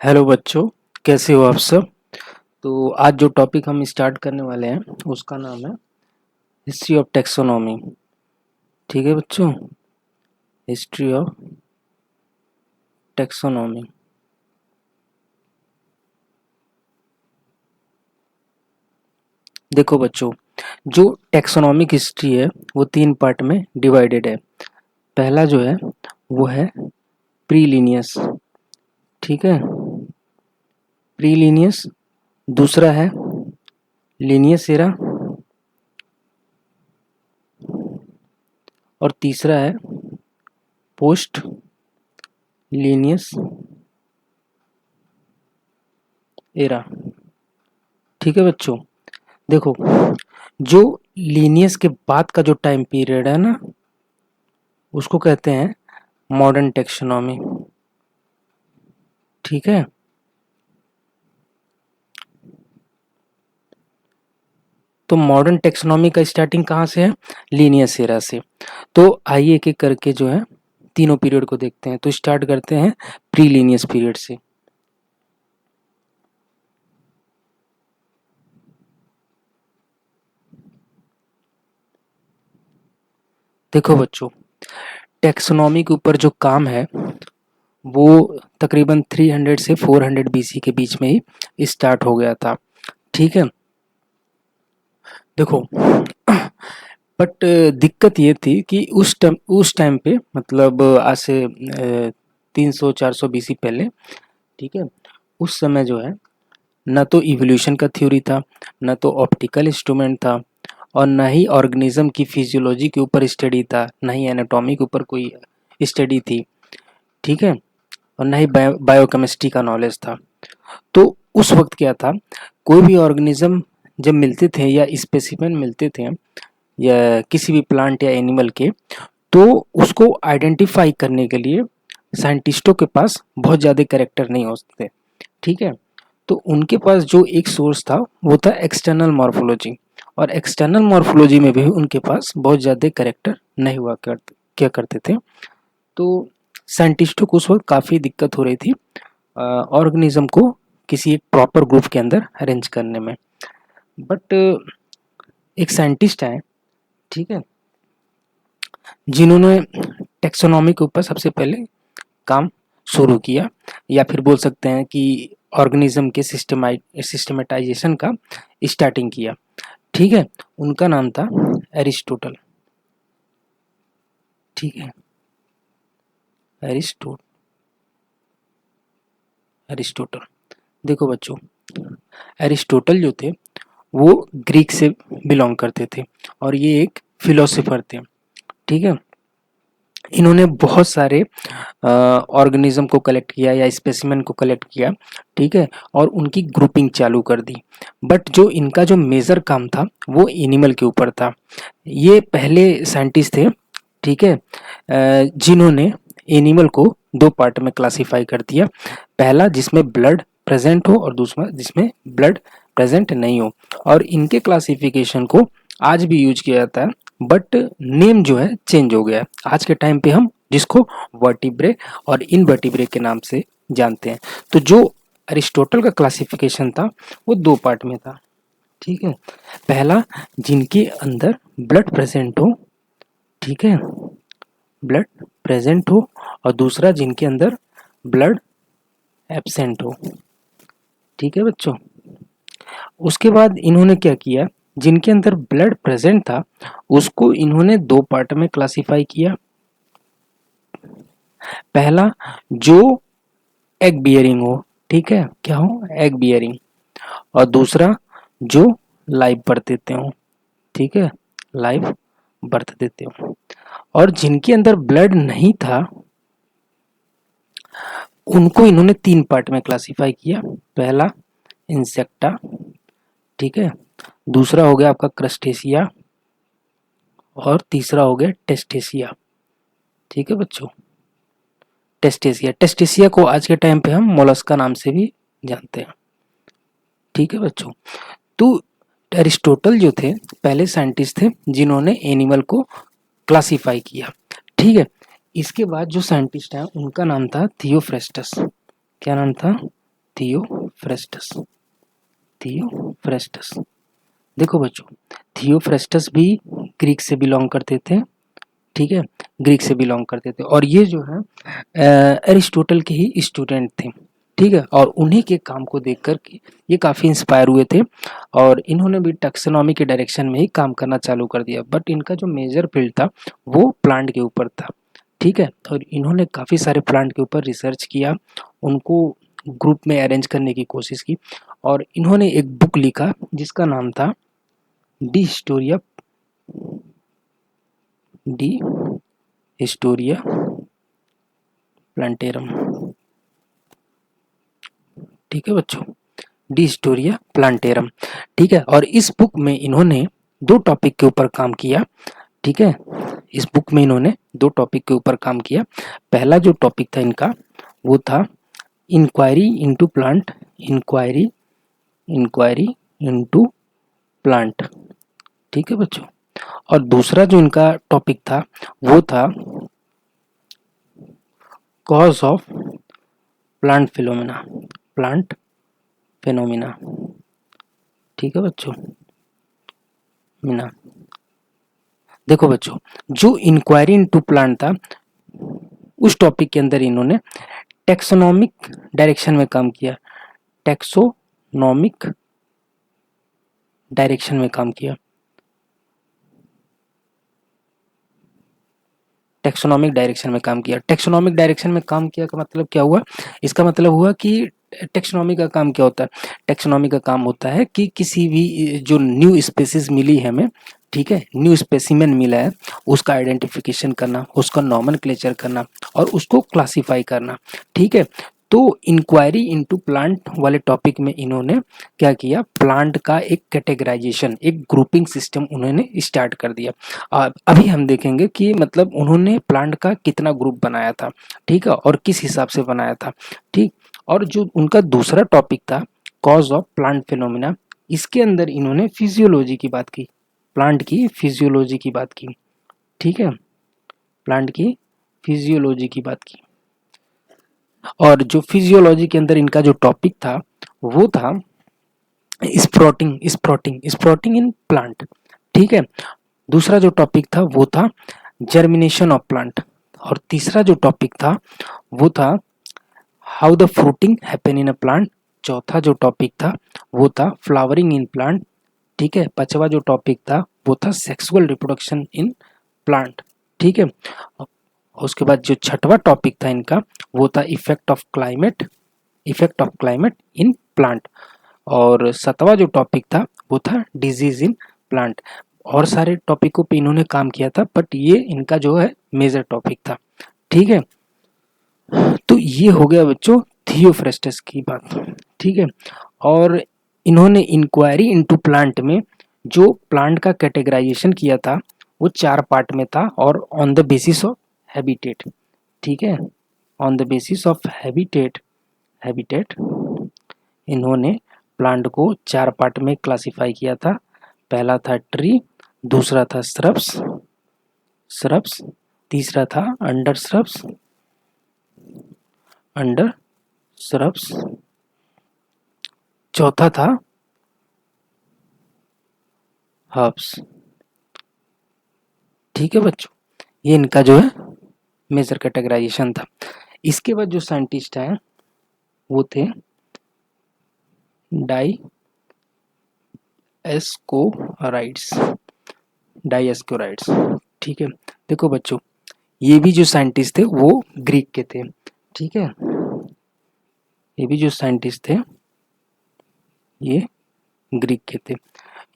Hello बच्चों, कैसे हो आप सब। तो आज जो टॉपिक हम स्टार्ट करने वाले हैं उसका नाम है हिस्ट्री ऑफ टैक्सोनॉमी। ठीक है बच्चों, हिस्ट्री ऑफ टैक्सोनॉमी। देखो बच्चों, जो टैक्सोनॉमिक हिस्ट्री है वो 3 पार्ट में डिवाइडेड है। पहला जो है वो है प्रीलिनियस, ठीक है, प्रीलिनियस। दूसरा है लीनियस एरा और तीसरा है पोस्ट लीनियस एरा। ठीक है बच्चों, देखो, जो लीनियस के बाद का जो टाइम पीरियड है ना, उसको कहते हैं मॉडर्न टेक्सोनॉमी। ठीक है, तो मॉडर्न टेक्सोनॉमी का स्टार्टिंग कहाँ से है? लीनियस एरा से। तो आइए एक एक करके जो है तीनों पीरियड को देखते हैं। तो स्टार्ट करते हैं प्री लीनियस पीरियड से। देखो बच्चों, टेक्सोनॉमी के ऊपर जो काम है वो तकरीबन 300 से 400 बीसी के बीच में ही स्टार्ट हो गया था। ठीक है, देखो, बट दिक्कत ये थी कि उस टाइम पे, मतलब आज से 300-400 बीसी पहले, ठीक है, उस समय जो है न तो इवोल्यूशन का थ्योरी था, न तो ऑप्टिकल इंस्ट्रूमेंट था, और न ही ऑर्गेनिज्म की फिजियोलॉजी के ऊपर स्टडी था, न ही एनाटॉमी के ऊपर कोई स्टडी थी। ठीक है, और न ही बायोकेमिस्ट्री का नॉलेज था। तो उस वक्त क्या था, कोई भी ऑर्गेनिज्म जब मिलते थे या स्पेसिमेन मिलते थे या किसी भी प्लांट या एनिमल के, तो उसको आइडेंटिफाई करने के लिए साइंटिस्टों के पास बहुत ज़्यादा कैरेक्टर नहीं होते। ठीक है, तो उनके पास जो एक सोर्स था वो था एक्सटर्नल मॉर्फोलॉजी, और एक्सटर्नल मॉर्फोलॉजी में भी उनके पास बहुत ज़्यादा कैरेक्टर नहीं हुआ करते थे। तो साइंटिस्टों को उस वक्त काफ़ी दिक्कत हो रही थी ऑर्गेनिज्म को किसी एक प्रॉपर ग्रुप के अंदर अरेंज करने में। बट एक साइंटिस्ट आए, ठीक है, जिन्होंने टेक्सोनॉमी के ऊपर सबसे पहले काम शुरू किया, या फिर बोल सकते हैं कि ऑर्गेनिज्म के सिस्टमेटाइजेशन का स्टार्टिंग किया। ठीक है, उनका नाम था एरिस्टोटल। ठीक है, एरिस्टोटल। देखो बच्चों, एरिस्टोटल जो थे वो ग्रीक से बिलोंग करते थे, और ये एक फिलोसोफर थे। ठीक है, इन्होंने बहुत सारे ऑर्गेनिज्म को कलेक्ट किया या स्पेसिमेन को कलेक्ट किया, ठीक है, और उनकी ग्रुपिंग चालू कर दी। बट जो इनका जो मेजर काम था वो एनिमल के ऊपर था। ये पहले साइंटिस्ट थे, ठीक है, जिन्होंने एनिमल को 2 पार्ट में क्लासिफाई कर दिया। पहला जिसमें ब्लड प्रेजेंट हो, और दूसरा जिसमें ब्लड प्रेजेंट नहीं हो। और इनके क्लासिफिकेशन को आज भी यूज किया जाता है, बट नेम जो है चेंज हो गया है। आज के टाइम पे हम जिसको वर्टिब्रे और इनवर्टिब्रे के नाम से जानते हैं। तो जो अरिस्टोटल का क्लासिफिकेशन था वो 2 पार्ट में था। ठीक है, पहला जिनके अंदर ब्लड प्रेजेंट हो, ठीक है, ब्लड प्रेजेंट हो, और दूसरा जिनके अंदर ब्लड एब्सेंट हो। ठीक है बच्चों, उसके बाद इन्होंने क्या किया, जिनके अंदर ब्लड प्रेजेंट था उसको इन्होंने 2 पार्ट में क्लासिफाई किया। पहला जो एग बियरिंग हो, ठीक है, क्या हो, एग बियरिंग, और दूसरा जो लाइव बर्थ देते हो, ठीक है, लाइव बर्थ देते हो। और जिनके अंदर ब्लड नहीं था उनको इन्होंने 3 पार्ट में क्लासिफाई किया। पहला इंसेक्टा, ठीक है, दूसरा हो गया आपका क्रस्टेशिया, और तीसरा हो गया टेस्टेशिया। ठीक है बच्चों, टेस्टेशिया को आज के टाइम पे हम मोलस्का नाम से भी जानते हैं। ठीक है बच्चों, तो एरिस्टोटल जो थे पहले साइंटिस्ट थे जिन्होंने एनिमल को क्लासिफाई किया। ठीक है, इसके बाद जो साइंटिस्ट है उनका नाम था थियोफ्रेस्टस। क्या नाम था? Theophrastus, Theophrastus. देखो बच्चों, थियोफ्रेस्टस भी ग्रीक से बिलोंग करते थे, ठीक है, ग्रीक से बिलोंग करते थे, और ये जो है एरिस्टोटल के ही स्टूडेंट थे, ठीक है, और उन्हीं के काम को देखकर ये काफ़ी इंस्पायर हुए थे, और इन्होंने भी टैक्सोनॉमी के डायरेक्शन में ही काम करना चालू कर दिया, बट इनका जो मेजर फील्ड था वो प्लांट के ऊपर था, ठीक है, और इन्होंने काफ़ी सारे प्लांट के ऊपर रिसर्च किया, उनको ग्रुप में अरेंज करने की कोशिश की, और इन्होंने एक बुक लिखा जिसका नाम था D Historia, D Historia plantarum, ठीक है बच्चों, डी हिस्टोरिया प्लांटेरम, ठीक है, और इस बुक में इन्होंने दो टॉपिक के ऊपर काम किया, ठीक है, इस बुक में इन्होंने दो टॉपिक के ऊपर काम किया। पहला जो टॉपिक था इनका वो था inquiry into plant, inquiry inquiry into plant, ठीक है बच्चों, और दूसरा जो इनका टॉपिक था वो था cause of plant phenomena, plant phenomena, ठीक है बच्चों, मीना। देखो बच्चों, जो इंक्वायरी इनटू प्लांट था उस टॉपिक के अंदर इन्होंने टैक्सोनॉमिक डायरेक्शन में काम किया, टैक्सोनॉमिक डायरेक्शन में काम किया, टैक्सोनॉमिक डायरेक्शन में काम किया। टैक्सोनॉमिक डायरेक्शन में काम किया का मतलब क्या हुआ, इसका मतलब हुआ कि टैक्सोनॉमी का काम क्या होता है, टैक्सोनॉमी का काम होता है कि किसी भी जो न्यू स्पीसीज मिली है हमें, ठीक है, न्यू स्पेसिमेन मिला है, उसका आइडेंटिफिकेशन करना, उसका नॉमेनक्लेचर करना और उसको क्लासिफाई करना, ठीक है। तो इंक्वायरी इनटू प्लांट वाले टॉपिक में इन्होंने क्या किया, प्लांट का एक कैटेगराइजेशन, एक ग्रुपिंग सिस्टम उन्होंने स्टार्ट कर दिया। अभी हम देखेंगे कि मतलब उन्होंने प्लांट का कितना ग्रुप बनाया था, ठीक है, और किस हिसाब से बनाया था, ठीक। और जो उनका दूसरा टॉपिक था कॉज ऑफ प्लांट फिनोमिना, इसके अंदर इन्होंने फिजियोलॉजी की बात की, प्लांट की फिजियोलॉजी की बात की, ठीक है, प्लांट की फिजियोलॉजी की बात की। और जो फिजियोलॉजी के अंदर इनका जो टॉपिक था वो था स्प्रोटिंग, स्प्रोटिंग, स्प्रोटिंग इन प्लांट, ठीक है। दूसरा जो टॉपिक था वो था जर्मिनेशन ऑफ प्लांट, और तीसरा जो टॉपिक था वो था how the fruiting happen in a plant, चौथा जो टॉपिक था वो था फ्लावरिंग इन प्लांट, ठीक है, पांचवा जो टॉपिक था वो था सेक्सुअल रिप्रोडक्शन इन प्लांट, ठीक है। उसके बाद जो छठवा टॉपिक था इनका वो था effect of climate, effect of climate in plant, और सातवां जो टॉपिक था वो था डिजीज इन प्लांट। और सारे टॉपिकों पे इन्होंने काम किया था, बट ये इनका जो है मेजर टॉपिक था, ठीक है। तो ये हो गया बच्चों थियोफ्रेस्टस की बात, ठीक है। और इन्होंने इंक्वायरी इनटू प्लांट में जो प्लांट का कैटेगराइजेशन किया था वो चार पार्ट में था, और on the basis of habitat, ठीक है, on the basis of habitat, habitat इन्होंने प्लांट को चार पार्ट में क्लासिफाई किया था। पहला था ट्री, दूसरा था श्रब्स, श्रब्स, तीसरा था अंडर श्रब्स, अंडर श्रब्स, चौथा था हर्ब्स, ठीक है बच्चों, ये इनका जो है मेजर कैटेगराइजेशन था। इसके बाद जो साइंटिस्ट हैं वो थे डाई एस्कोराइड्स, डाई एस्कोराइड्स, ठीक है। देखो बच्चों, ये भी जो साइंटिस्ट थे वो ग्रीक के थे, ठीक है, ये भी जो साइंटिस्ट थे ये ग्रीक के थे।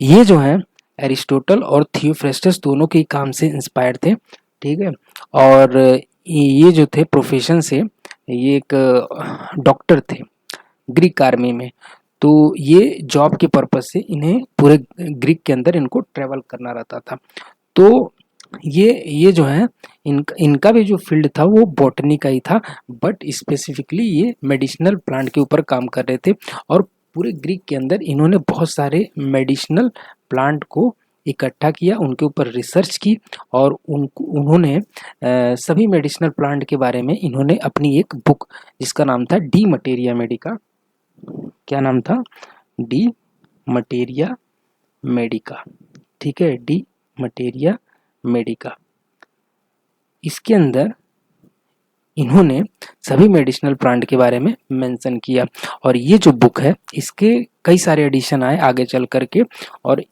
ये जो है एरिस्टोटल और थियोफ्रेस्टस दोनों के काम से इंस्पायर थे, ठीक है, और ये जो थे प्रोफेशन से ये एक डॉक्टर थे ग्रीक आर्मी में, तो ये जॉब के पर्पज से इन्हें पूरे ग्रीक के अंदर इनको ट्रेवल करना रहता था। तो ये जो है इनका भी जो फील्ड था वो बॉटनी का ही था, बट स्पेसिफिकली ये मेडिसिनल प्लांट के ऊपर काम कर रहे थे, और पूरे ग्रीक के अंदर इन्होंने बहुत सारे मेडिसिनल प्लांट को इकट्ठा किया, उनके ऊपर रिसर्च की, और उन्होंने सभी मेडिसिनल प्लांट के बारे में इन्होंने अपनी एक बुक जिसका नाम था डी मटेरिया मेडिका, क्या नाम था? D materia Medica. ठीक है, डी मटेरिया मेडिका। इसके अंदर इन्होंने सभी मेडिसिनल प्लांट के बारे में मेंशन किया, और ये जो बुक है इसके कई सारे एडिशन आए आगे चल करके, और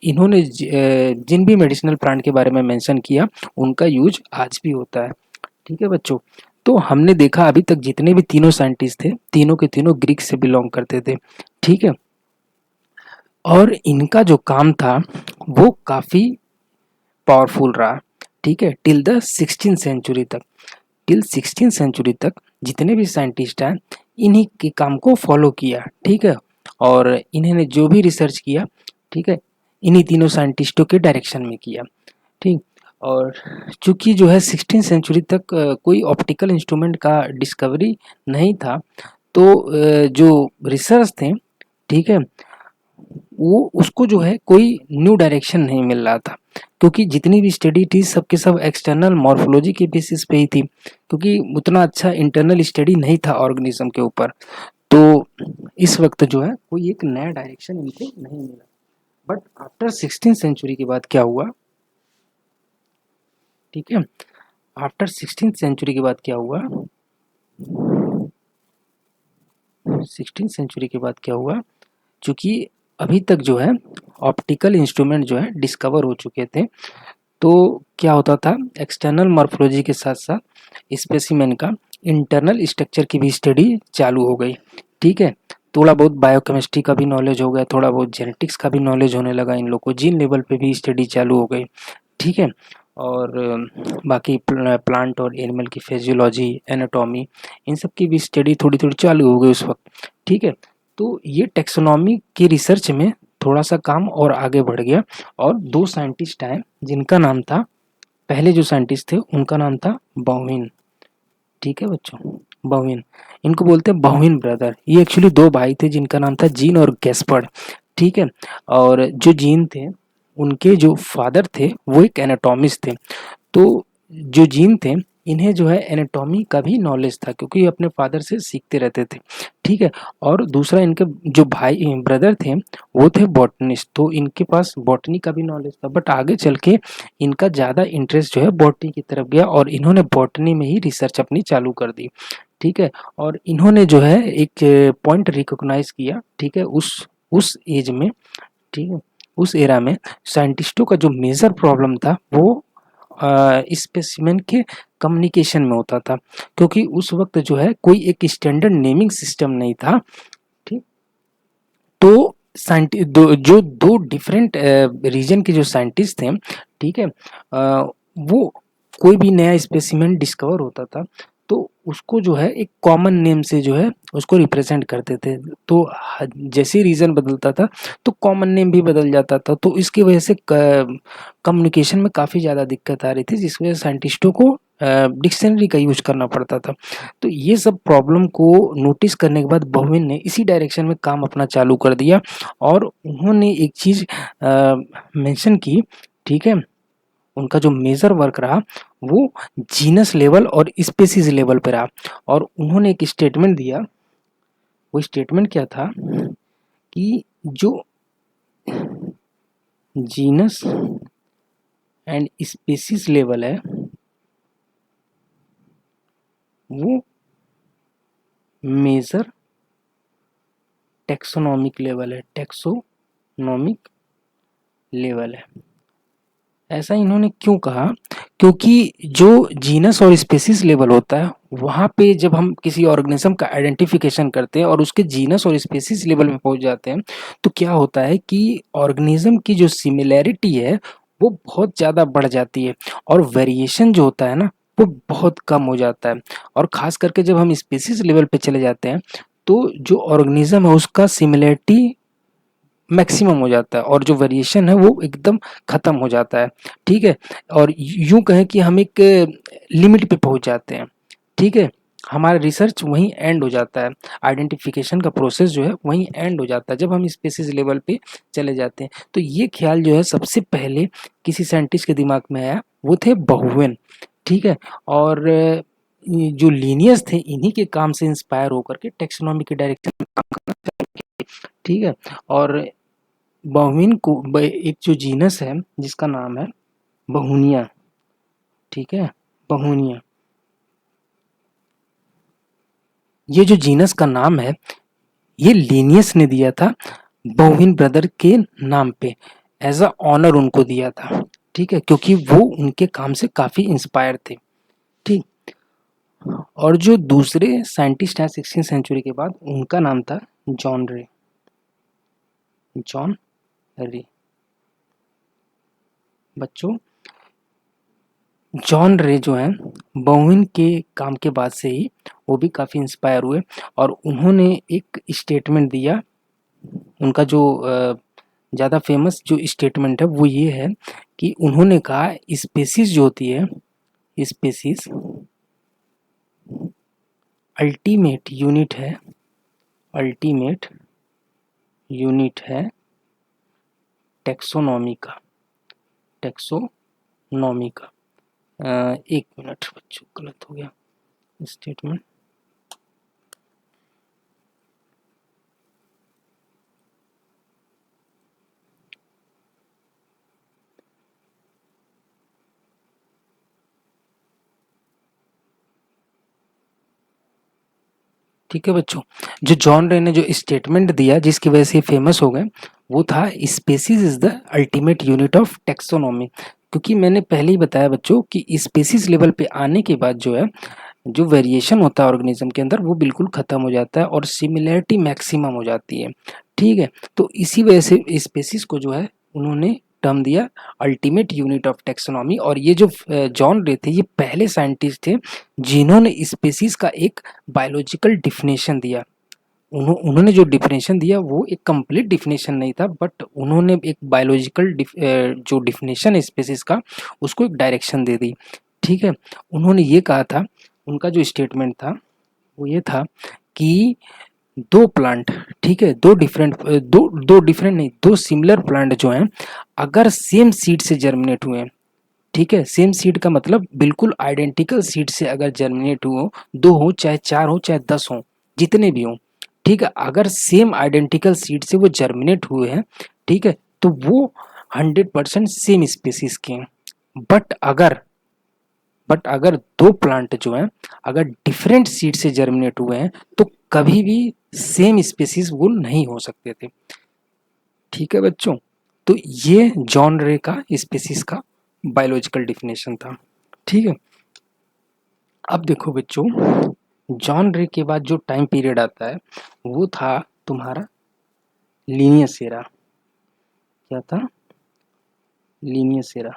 इन्होंने जिन भी मेडिसिनल प्लांट के बारे में मेंशन किया उनका यूज आज भी होता है। ठीक है बच्चों, तो हमने देखा अभी तक जितने भी तीनों साइंटिस्ट थे, तीनों के तीनों ग्रीक से बिलोंग करते थे। ठीक है, और इनका जो काम था वो काफ़ी पावरफुल रहा। ठीक है, टिल द 16th सेंचुरी तक, टिल 16th सेंचुरी तक जितने भी साइंटिस्ट हैं इन्हीं के काम को फॉलो किया। ठीक है, और इन्होंने जो भी रिसर्च किया, ठीक है, इन्हीं तीनों साइंटिस्टों के डायरेक्शन में किया। ठीक, और चूंकि जो है 16th सेंचुरी तक कोई ऑप्टिकल इंस्ट्रूमेंट का डिस्कवरी नहीं था, तो जो रिसर्च थे, ठीक है, वो उसको जो है कोई न्यू डायरेक्शन नहीं मिल रहा था, क्योंकि जितनी भी स्टडी थी सबके सब एक्सटर्नल मॉर्फोलॉजी के बेसिस पे ही थी, क्योंकि उतना अच्छा इंटरनल स्टडी नहीं था ऑर्गेनिज्म के ऊपर। तो इस वक्त जो है कोई एक नया डायरेक्शन इनको नहीं मिला। बट आफ्टर 16th सेंचुरी के बाद क्या हुआ? ठीक है, आफ्टर 16th सेंचुरी के बाद क्या हुआ? 16th सेंचुरी के बाद क्या हुआ? क्योंकि अभी तक जो है ऑप्टिकल इंस्ट्रूमेंट जो है डिस्कवर हो चुके थे, तो क्या होता था, एक्सटर्नल मॉर्फोलॉजी के साथ साथ स्पेसिमेन का इंटरनल स्ट्रक्चर की भी स्टडी चालू हो गई। ठीक है, थोड़ा बहुत बायोकेमिस्ट्री का भी नॉलेज हो गया, थोड़ा बहुत जेनेटिक्स का भी नॉलेज होने लगा, इन लोग को जीन लेवल पे भी स्टडी चालू हो गई। ठीक है, और बाकी प्लांट और एनिमल की फिजियोलॉजी, एनाटॉमी, इन सब की भी स्टडी थोड़ी थोड़ी चालू हो गई उस वक्त। ठीक है, तो ये टेक्सोनॉमी की रिसर्च में थोड़ा सा काम और आगे बढ़ गया, और दो साइंटिस्ट आए जिनका नाम था, पहले जो साइंटिस्ट थे उनका नाम था बाउइन। ठीक है बच्चों, बाउइन, इनको बोलते हैं बाउइन ब्रदर। ये एक्चुअली दो भाई थे जिनका नाम था जीन और गैस्पर्ड। ठीक है, और जो जीन थे उनके जो फादर थे वो एक एनाटॉमिस्ट थे, तो जो जीन थे इन्हें जो है एनाटॉमी का भी नॉलेज था, क्योंकि ये अपने फादर से सीखते रहते थे। ठीक है, और दूसरा इनके जो भाई ब्रदर थे वो थे बॉटनिस्ट, तो इनके पास बॉटनी का भी नॉलेज था, बट आगे चल के इनका ज़्यादा इंटरेस्ट जो है बॉटनी की तरफ गया, और इन्होंने बॉटनी में ही रिसर्च अपनी चालू कर दी। ठीक है, और इन्होंने जो है एक पॉइंट रिकॉग्नाइज किया। ठीक है, उस एज में, ठीक है, उस एरा में साइंटिस्टों का जो मेजर प्रॉब्लम था वो स्पेसिमेन के कम्युनिकेशन में होता था, क्योंकि उस वक्त जो है कोई एक स्टैंडर्ड नेमिंग सिस्टम नहीं था। ठीक, तो जो दो डिफरेंट रीजन के जो साइंटिस्ट थे, ठीक है, वो कोई भी नया स्पेसिमेन डिस्कवर होता था तो उसको जो है एक कॉमन नेम से जो है उसको रिप्रेजेंट करते थे, तो जैसे रीजन बदलता था तो कॉमन नेम भी बदल जाता था, तो इसकी वजह से कम्युनिकेशन में काफ़ी ज़्यादा दिक्कत आ रही थी, जिस वजह से साइंटिस्टों को डिक्शनरी का यूज करना पड़ता था। तो ये सब प्रॉब्लम को नोटिस करने के बाद बोवेन ने इसी डायरेक्शन में काम अपना चालू कर दिया, और उन्होंने एक चीज़ मेंशन की। ठीक है, उनका जो मेजर वर्क रहा वो जीनस लेवल और स्पेसीज लेवल पे रहा, और उन्होंने एक स्टेटमेंट दिया। वो स्टेटमेंट क्या था कि जो जीनस एंड स्पेसीज लेवल है वो मेजर टेक्सोनॉमिक लेवल है, टेक्सोनॉमिक लेवल है। ऐसा इन्होंने क्यों कहा? क्योंकि जो जीनस और स्पेसीज लेवल होता है वहाँ पे जब हम किसी ऑर्गेनिज्म का आइडेंटिफिकेशन करते हैं और उसके जीनस और स्पेसीज लेवल में पहुँच जाते हैं, तो क्या होता है कि ऑर्गेनिज्म की जो सिमिलैरिटी है वो बहुत ज़्यादा बढ़ जाती है, और वेरिएशन जो होता है ना वो बहुत कम हो जाता है। और ख़ास करके जब हम स्पेसीज लेवल पे चले जाते हैं तो जो ऑर्गेनिज्म है उसका सिमिलैरिटी मैक्सिमम हो जाता है, और जो वेरिएशन है वो एकदम ख़त्म हो जाता है। ठीक है, और यूँ कहें कि हम एक लिमिट पे पहुँच जाते हैं। ठीक है, हमारा रिसर्च वहीं एंड हो जाता है, आइडेंटिफिकेशन का प्रोसेस जो है वहीं एंड हो जाता है जब हम स्पेसीज लेवल पे चले जाते हैं। तो ये ख्याल जो है सबसे पहले किसी साइंटिस्ट के दिमाग में आया, वो थे बोवेन। ठीक है, और जो लीनियस थे इन्हीं के काम से इंस्पायर होकर के टेक्सोनॉमी के डायरेक्शन में काम करना चालू किया। ठीक है। और बहुमीन को एक जो जीनस है जिसका नाम है बहुनिया, ठीक है, बहुनिया। ये जो जीनस का नाम है ये लिनियस ने दिया था बोविन ब्रदर के नाम पे, एज अ ऑनर उनको दिया था, ठीक है, क्योंकि वो उनके काम से काफी इंस्पायर थे, ठीक। और जो दूसरे साइंटिस्ट हैं 16वीं सेंचुरी के बाद, उनका नाम था जॉन रे, जॉन रे। बच्चों, जॉन रे जो हैं बोविन के काम के बाद से ही वो भी काफी इंस्पायर हुए, और उन्होंने एक स्टेटमेंट दिया। उनका जो ज़्यादा फेमस जो स्टेटमेंट है वो ये है कि उन्होंने कहा स्पेसीज जो होती है, स्पेसीज अल्टीमेट यूनिट है, अल्टीमेट यूनिट है टेक्सोनॉमी का, टेक्सोनॉमी का। एक मिनट बच्चों, गलत हो गया स्टेटमेंट। ठीक है बच्चों, जो जॉन रे ने जो स्टेटमेंट दिया जिसकी वजह से फेमस हो गए, वो था species is the ultimate unit of taxonomy. क्योंकि मैंने पहले ही बताया बच्चों कि स्पेसीज लेवल पे आने के बाद जो है, जो वेरिएशन होता है ऑर्गेनिज्म के अंदर वो बिल्कुल खत्म हो जाता है और सिमिलैरिटी मैक्सिमम हो जाती है, ठीक है। तो इसी वजह से स्पेसीज को जो है उन्होंने टर्म दिया अल्टीमेट यूनिट ऑफ टेक्सोनॉमी। और ये जो जॉन रे थे, ये पहले साइंटिस्ट थे जिन्होंने स्पेसीज का एक बायोलॉजिकल डिफिनेशन दिया। उन्होंने जो डिफिनेशन दिया वो एक कंप्लीट डिफिनेशन नहीं था, बट उन्होंने एक बायोलॉजिकल जो डिफिनेशन है स्पेसीज का, उसको एक डायरेक्शन दे दी, ठीक है। उन्होंने ये कहा था, उनका जो स्टेटमेंट था वो ये था कि दो प्लांट, ठीक है, दो डिफरेंट नहीं, दो सिमिलर प्लांट जो हैं, अगर सेम सीड से जर्मिनेट हुए हैं, ठीक है, सेम सीड का मतलब बिल्कुल आइडेंटिकल सीड से अगर जर्मिनेट हो, दो हो चाहे चार हो चाहे 10 हो, जितने भी हो, ठीक है, अगर सेम आइडेंटिकल सीड से वो जर्मिनेट हुए हैं, ठीक है, तो वो 100% सेम स्पेसीज के हैं। बट अगर बट अगर दो प्लांट जो हैं अगर डिफरेंट सीड से जर्मिनेट हुए हैं, तो कभी भी सेम स्पेसीज वो नहीं हो सकते थे, ठीक है बच्चों। तो ये जॉन रे का स्पेसीज का बायोलॉजिकल डिफिनेशन था, ठीक है। अब देखो बच्चों, जॉन रे के बाद जो टाइम पीरियड आता है वो था तुम्हारा लीनियस एरा। क्या था? Linnaeus era,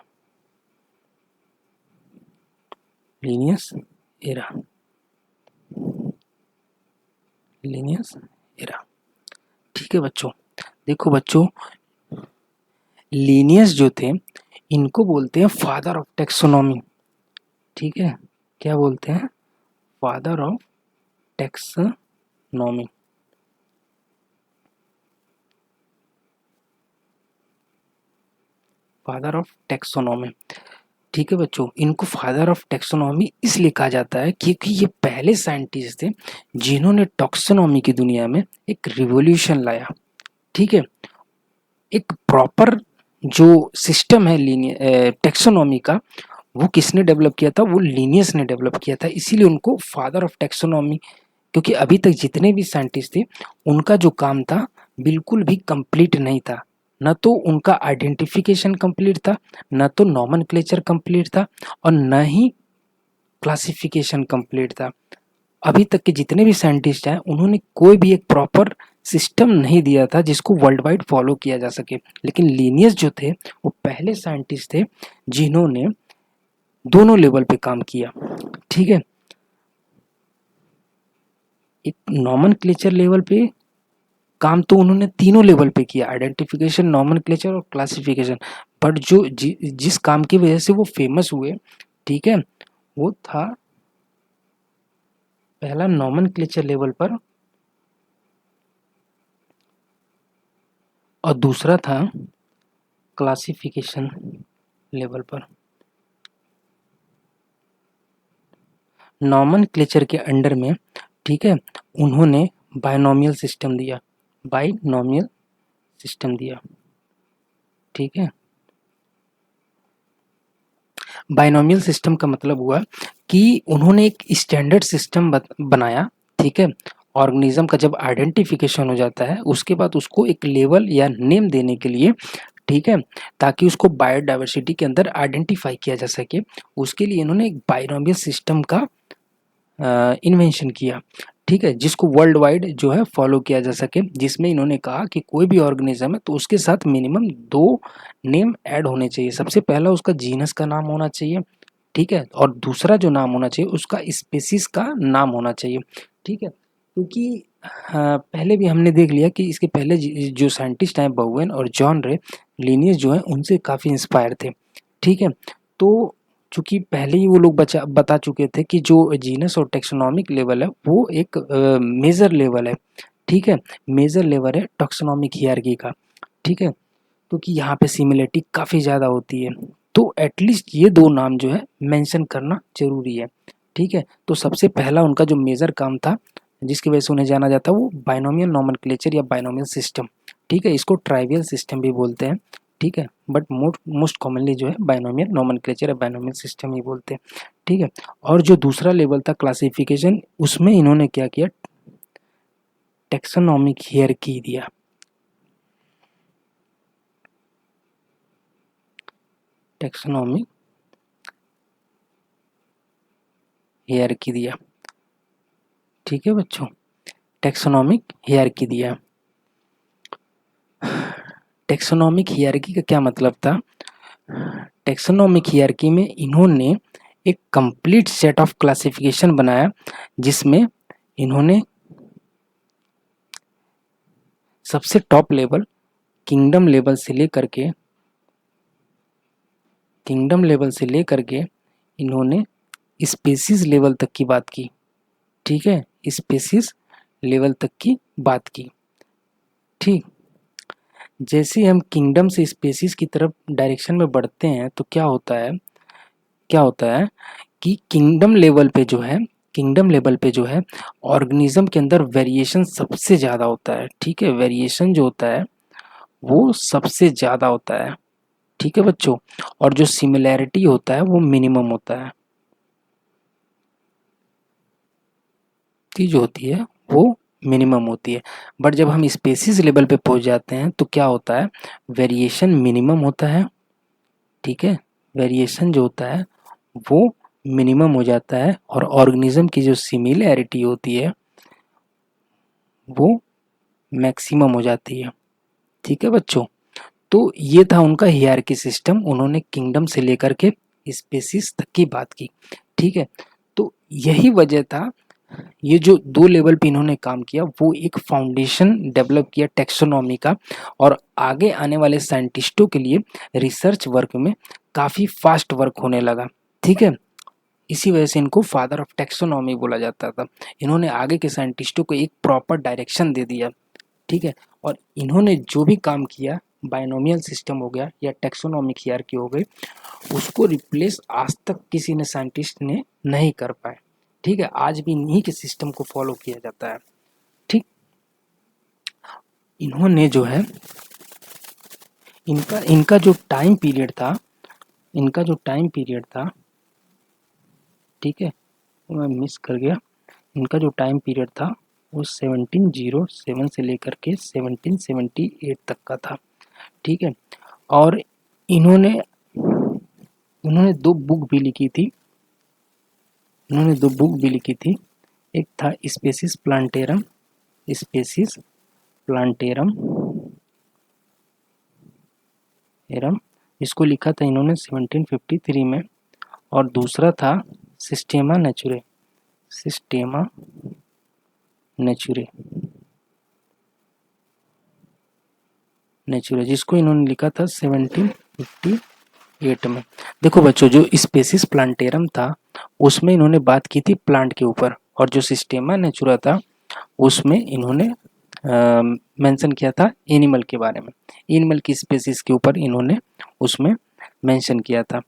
Linnaeus era, Linnaeus era, ठीक है बच्चों। देखो बच्चों, लीनियस जो थे इनको बोलते हैं फादर ऑफ टेक्सोनॉमी, ठीक है। क्या बोलते हैं? Father of taxonomy. Father of taxonomy, ठीक है बच्चों। इनको फादर ऑफ टेक्सोनॉमी इसलिए कहा जाता है क्योंकि ये पहले साइंटिस्ट थे जिन्होंने टॉक्सोनॉमी की दुनिया में एक रिवॉल्यूशन लाया, ठीक है। एक प्रॉपर जो सिस्टम है टेक्सोनॉमी का, वो किसने डेवलप किया था? वो लीनियस ने डेवलप किया था, इसीलिए उनको फादर ऑफ टेक्सोनॉमी। क्योंकि अभी तक जितने भी साइंटिस्ट थे उनका जो काम था बिल्कुल भी कंप्लीट नहीं था, न तो उनका आइडेंटिफिकेशन कंप्लीट था, न तो नॉमेनक्लेचर कंप्लीट था, और न ही क्लासिफिकेशन कंप्लीट था। अभी तक के जितने भी साइंटिस्ट हैं उन्होंने कोई भी एक प्रॉपर सिस्टम नहीं दिया था जिसको वर्ल्ड वाइड फॉलो किया जा सके। लेकिन लीनियस जो थे वो पहले साइंटिस्ट थे जिन्होंने दोनों लेवल पे काम किया, ठीक है। एक नॉमेनक्लेचर लेवल पे काम तो उन्होंने तीनों लेवल पे किया, आइडेंटिफिकेशन, नॉमेनक्लेचर और क्लासिफिकेशन। बट जिस काम की वजह से वो फेमस हुए, ठीक है, वो था पहला नॉमेनक्लेचर लेवल पर, और दूसरा था क्लासिफिकेशन लेवल पर। नॉमेनक्लेचर के अंडर में, ठीक है, उन्होंने बायनोमियल सिस्टम दिया। बाइनोमियल सिस्टम दिया। ठीक है, बाइनोमियल सिस्टम का मतलब हुआ कि उन्होंने एक स्टैंडर्ड सिस्टम बनाया। ठीक है, ऑर्गेनिज्म का जब आइडेंटिफिकेशन हो जाता है उसके बाद उसको एक लेवल या नेम देने के लिए, ठीक है, ताकि उसको बायोडाइवर्सिटी के अंदर आइडेंटिफाई किया जा सके, उसके लिए इन्होंने एक बाइनोमियल सिस्टम का इन्वेंशन किया। ठीक है, जिसको वर्ल्ड वाइड जो है फॉलो किया जा सके, जिसमें इन्होंने कहा कि कोई भी ऑर्गेनिज्म है तो उसके साथ मिनिमम 2 नेम ऐड होने चाहिए। सबसे पहला उसका जीनस का नाम होना चाहिए, ठीक है, और दूसरा जो नाम होना चाहिए उसका स्पेसीज का नाम होना चाहिए। ठीक है, क्योंकि पहले भी हमने देख लिया कि इसके पहले जो साइंटिस्ट हैं बोवेन और जॉन रे लिनियस जो है उनसे काफ़ी इंस्पायर थे। ठीक है, तो चूंकि पहले ही वो लोग बता चुके थे कि जो जीनस और टेक्सोनॉमिक लेवल है वो एक मेजर लेवल है। ठीक है, मेजर लेवल है टैक्सोनॉमिक हियरार्की का। ठीक है, क्योंकि यहाँ पे सिमिलरिटी काफ़ी ज़्यादा होती है, तो एटलीस्ट ये 2 नाम जो है मेंशन करना जरूरी है। ठीक है, तो सबसे पहला उनका जो मेजर काम था जिसकी वजह से उन्हें जाना जाता है वो बाइनोमियल नोमेनक्लेचर या बाइनोमियल सिस्टम। ठीक है, इसको ट्राइवियल सिस्टम भी बोलते हैं। ठीक है, बट मोस्ट कॉमनली जो है बाइनोमियल नोमेनक्लेचर या बाइनोमियल सिस्टम ही बोलते हैं। ठीक है, और जो दूसरा लेवल था क्लासिफिकेशन, उसमें इन्होंने क्या किया, टेक्सोनॉमिक हियरार्की दिया। टेक्सोनॉमिक हियरार्की दिया। ठीक है बच्चों, टेक्सोनॉमिक हियरार्की दिया। टेक्सोनॉमिक हियरार्की का क्या मतलब था? टेक्सोनॉमिक हियरार्की में इन्होंने एक कंप्लीट सेट ऑफ क्लासिफिकेशन बनाया, जिसमें इन्होंने सबसे टॉप लेवल किंगडम लेवल से लेकर के इन्होंने स्पीसीज लेवल तक की बात की। ठीक है, स्पीसीज लेवल तक की बात की। ठीक, जैसे हम किंगडम से स्पीसीज की तरफ डायरेक्शन में बढ़ते हैं तो क्या होता है कि किंगडम लेवल पे जो है ऑर्गेनिज्म के अंदर वेरिएशन सबसे ज़्यादा होता है। ठीक है, वेरिएशन जो होता है वो सबसे ज़्यादा होता है। ठीक है बच्चों, और जो सिमिलैरिटी होता है वो मिनिमम होता है। जो होती है वो मिनिमम होती है। बट जब हम स्पेसीज लेवल पे पहुंच जाते हैं तो क्या होता है, वेरिएशन मिनिमम होता है। ठीक है, वेरिएशन जो होता है वो मिनिमम हो जाता है, और ऑर्गेनिज्म की जो सिमिलैरिटी होती है वो मैक्सिमम हो जाती है। ठीक है बच्चों, तो ये था उनका हियरार्की सिस्टम। उन्होंने किंगडम से लेकर के स्पेसीज तक की बात की। ठीक है, तो यही वजह था, ये जो 2 लेवल पे इन्होंने काम किया वो एक फाउंडेशन डेवलप किया टैक्सोनॉमी का, और आगे आने वाले साइंटिस्टों के लिए रिसर्च वर्क में काफ़ी फास्ट वर्क होने लगा। ठीक है, इसी वजह से इनको फादर ऑफ टैक्सोनॉमी बोला जाता था। इन्होंने आगे के साइंटिस्टों को एक प्रॉपर डायरेक्शन दे दिया। ठीक है, और इन्होंने जो भी काम किया, बाइनोमियल सिस्टम हो गया या टैक्सोनॉमिक हियरार्की हो गई, उसको रिप्लेस आज तक किसी ने साइंटिस्ट ने नहीं कर पाए। ठीक है, आज भी इन्हीं के सिस्टम को फॉलो किया जाता है। ठीक, इन्होंने जो है इनका इनका जो टाइम पीरियड था इनका जो टाइम पीरियड था ठीक है, मैं मिस कर गया। इनका जो टाइम पीरियड था वो 1707 से लेकर के 1778 तक का था। ठीक है, और इन्होंने उन्होंने 2 बुक भी लिखी थी। एक था स्पेसिस प्लांटेरम इसको लिखा था इन्होंने 1753 में, और दूसरा था सिस्टेमा नेचुरे जिसको इन्होंने लिखा था 1758 में। देखो बच्चों, जो स्पेसिस प्लांटेरम था उसमें इन्होंने बात की थी प्लांट के ऊपर, और जो सिस्टेमा नेचुरा था उसमें इन्होंने मेंशन किया था एनिमल के बारे में, एनिमल की स्पेसिस के ऊपर इन्होंने उसमें मेंशन किया था।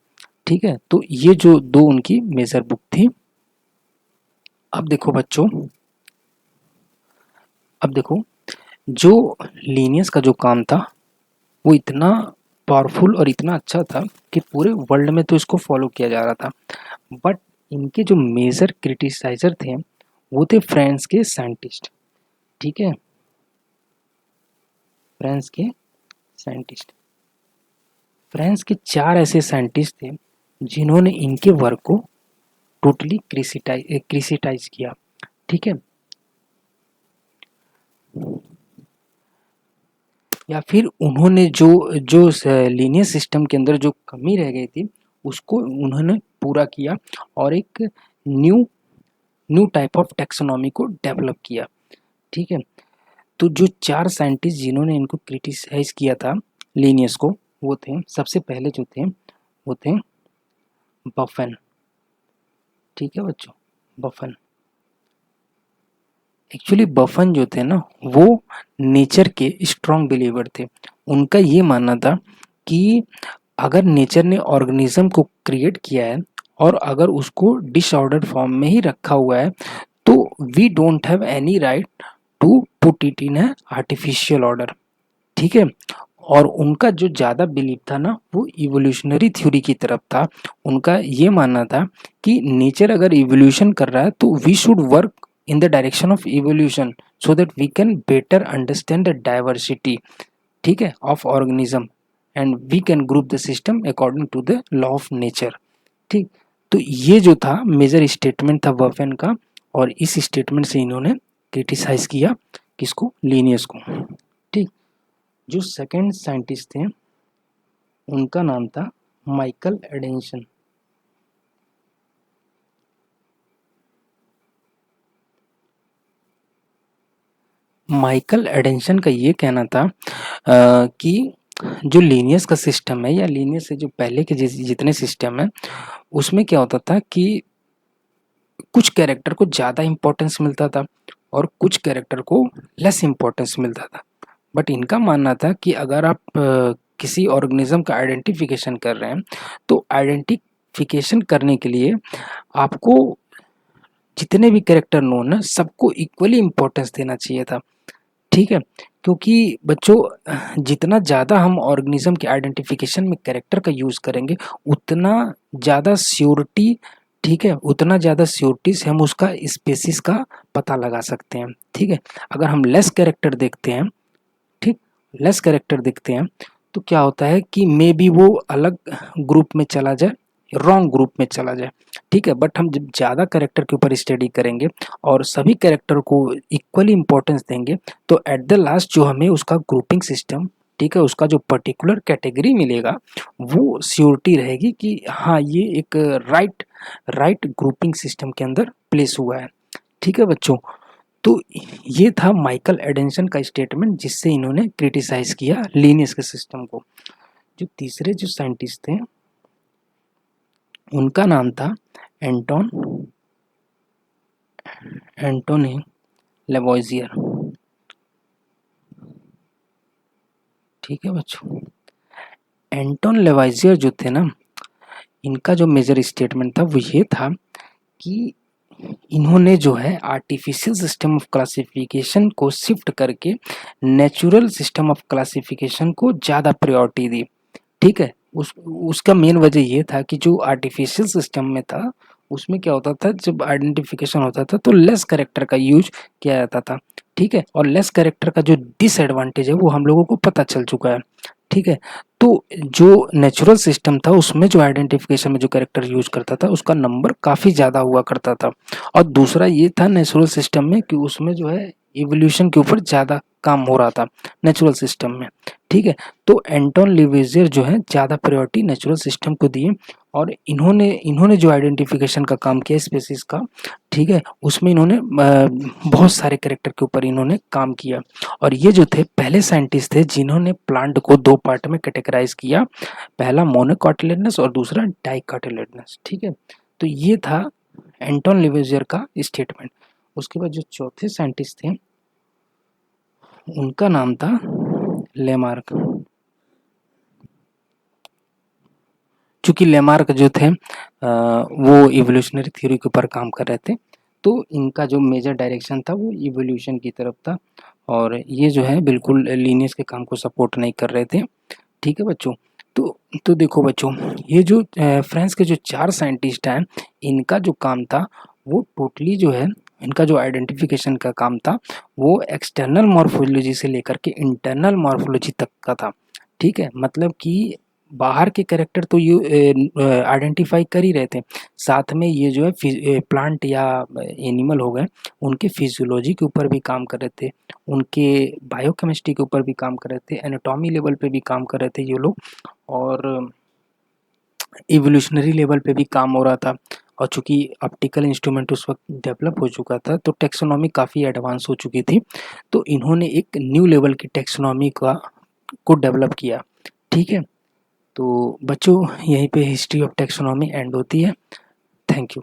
ठीक है, तो ये जो 2 उनकी मेजर बुक थी। अब देखो बच्चों, जो लीनियस का जो काम था वो इतना पावरफुल और इतना अच्छा था कि पूरे वर्ल्ड में तो इसको फॉलो किया जा रहा था। बट इनके जो मेजर क्रिटिसाइजर थे वो थे फ्रांस के साइंटिस्ट। ठीक है, फ्रांस के साइंटिस्ट। फ्रांस के 4 ऐसे साइंटिस्ट थे जिन्होंने इनके वर्क को टोटली क्रिसिटाइज किया। ठीक है, या फिर उन्होंने जो जो लीनियर सिस्टम के अंदर जो कमी रह गई थी उसको उन्होंने पूरा किया और एक new new type of taxonomy को डेवलप किया। ठीक है, तो जो 4 साइंटिस्ट जिन्होंने इनको क्रिटिसाइज किया था लीनियस को, वो थे, सबसे पहले जो थे वो थे बफन। ठीक है बच्चों, बफन। एक्चुअली बफन जो थे ना वो नेचर के स्ट्रॉन्ग बिलीवर थे। उनका ये मानना था कि अगर नेचर ने ऑर्गेनिज्म को क्रिएट किया है और अगर उसको डिसऑर्डर फॉर्म में ही रखा हुआ है तो we don't have any right to put it in a artificial order. ठीक है, और उनका जो ज़्यादा बिलीव था ना वो इवोल्यूशनरी थ्योरी की तरफ था। उनका ये मानना था कि नेचर अगर इवोल्यूशन कर रहा है तो we should work in the direction of evolution so that we can better understand the diversity, ठीक है, of organism and we can group the system according to the law of nature. ठीक, तो ये जो था मेजर स्टेटमेंट था बफेन का और इस स्टेटमेंट से इन्होंने क्रिटिसाइज किया किसको, लीनियस को। ठीक, जो सेकंड साइंटिस्ट थे उनका नाम था माइकल एडेंसन। माइकल एडेंसन का ये कहना था कि जो लीनियस का सिस्टम है या लीनियस से जो पहले के जितने सिस्टम है उसमें क्या होता था कि कुछ कैरेक्टर को ज़्यादा इम्पोर्टेंस मिलता था और कुछ कैरेक्टर को लेस इम्पोर्टेंस मिलता था। बट इनका मानना था कि अगर आप किसी ऑर्गेनिज्म का आइडेंटिफिकेशन कर रहे हैं तो आइडेंटिफिकेशन करने के लिए आपको जितने भी कैरेक्टर नोन है सबको इक्वली इम्पोर्टेंस देना चाहिए था। ठीक है, क्योंकि बच्चों जितना ज़्यादा हम ऑर्गेनिज्म के आइडेंटिफिकेशन में कैरेक्टर का यूज़ करेंगे उतना ज़्यादा श्योरिटी, ठीक है, उतना ज़्यादा श्योरिटी से हम उसका स्पेसिस का पता लगा सकते हैं। ठीक है, अगर हम लेस कैरेक्टर देखते हैं, ठीक, लेस कैरेक्टर देखते हैं तो क्या होता है कि मे बी वो अलग ग्रुप में चला जाए, रॉन्ग ग्रुप में चला जाए। ठीक है, बट हम जब ज़्यादा कैरेक्टर के ऊपर स्टडी करेंगे और सभी कैरेक्टर को इक्वली इम्पोर्टेंस देंगे तो एट द लास्ट जो हमें उसका ग्रुपिंग सिस्टम, ठीक है, उसका जो पर्टिकुलर कैटेगरी मिलेगा वो श्योरिटी रहेगी कि हाँ ये एक राइट ग्रुपिंग सिस्टम के अंदर प्लेस हुआ है। ठीक है बच्चों, तो ये था माइकल एडेंसन का स्टेटमेंट जिससे इन्होंने क्रिटिसाइज किया लीनियस के सिस्टम को। जो तीसरे जो साइंटिस्ट थे उनका नाम था एंटोनी लेवोइजियर। ठीक है बच्चों, एंटोन लेवोइजियर जो थे ना इनका जो मेजर स्टेटमेंट था वो ये था कि इन्होंने जो है आर्टिफिशियल सिस्टम ऑफ क्लासिफिकेशन को शिफ्ट करके नेचुरल सिस्टम ऑफ क्लासिफिकेशन को ज़्यादा प्रायोरिटी दी। ठीक है, उसका मेन वजह ये था कि जो आर्टिफिशियल सिस्टम में था उसमें क्या होता था, जब आइडेंटिफिकेशन होता था तो लेस कैरेक्टर का यूज किया जाता था। ठीक है, और लेस कैरेक्टर का जो डिसएडवांटेज है वो हम लोगों को पता चल चुका है। ठीक है, तो जो नेचुरल सिस्टम था उसमें जो आइडेंटिफिकेशन में जो कैरेक्टर यूज करता था उसका नंबर काफ़ी ज़्यादा हुआ करता था। और दूसरा ये था नेचुरल सिस्टम में कि उसमें जो है इवोल्यूशन के ऊपर ज़्यादा काम हो रहा था नेचुरल सिस्टम में। ठीक है, तो एंटोन लिवेजियर जो है ज़्यादा प्रायोरिटी नेचुरल सिस्टम को दिए और इन्होंने जो आइडेंटिफिकेशन का काम किया स्पेसीज का, ठीक है, उसमें इन्होंने बहुत सारे कैरेक्टर के ऊपर इन्होंने काम किया। और ये जो थे पहले साइंटिस्ट थे जिन्होंने प्लांट को 2 पार्ट में कैटेगराइज किया, पहला मोनोकॉटिलेडनस और दूसरा डाइकॉटिलेडनस। ठीक है, तो ये था एंटोन लिवेजियर का स्टेटमेंट। उसके बाद जो चौथे साइंटिस्ट थे उनका नाम था लेमार्क। चूंकि लेमार्क जो थे वो इवोल्यूशनरी थ्योरी के ऊपर काम कर रहे थे तो इनका जो मेजर डायरेक्शन था वो इवोल्यूशन की तरफ था और ये जो है बिल्कुल लिनियस के काम को सपोर्ट नहीं कर रहे थे। ठीक है बच्चों। तो देखो बच्चों, ये जो फ्रांस के जो 4 साइंटिस्ट हैं, इनका जो काम था वो टोटली जो है, इनका जो आइडेंटिफिकेशन का काम था वो एक्सटर्नल मॉर्फोलॉजी से लेकर के इंटरनल मॉर्फोलॉजी तक का था। ठीक है, मतलब कि बाहर के कैरेक्टर तो ये आइडेंटिफाई कर ही रहे थे, साथ में ये जो है प्लांट या एनिमल हो गए, उनके फिजियोलॉजी के ऊपर भी काम कर रहे थे, उनके बायोकेमिस्ट्री के ऊपर भी काम कर रहे थे, एनाटॉमी लेवल पे भी काम कर रहे थे ये लोग, और इवोल्यूशनरी लेवल पे भी काम हो रहा था। और चूंकि ऑप्टिकल इंस्ट्रूमेंट उस वक्त डेवलप हो चुका था तो टेक्सोनॉमी काफ़ी एडवांस हो चुकी थी, तो इन्होंने एक न्यू लेवल की टेक्सोनॉमी का को डेवलप किया। ठीक है, तो बच्चों यहीं पे हिस्ट्री ऑफ टेक्सोनॉमी एंड होती है। Thank you.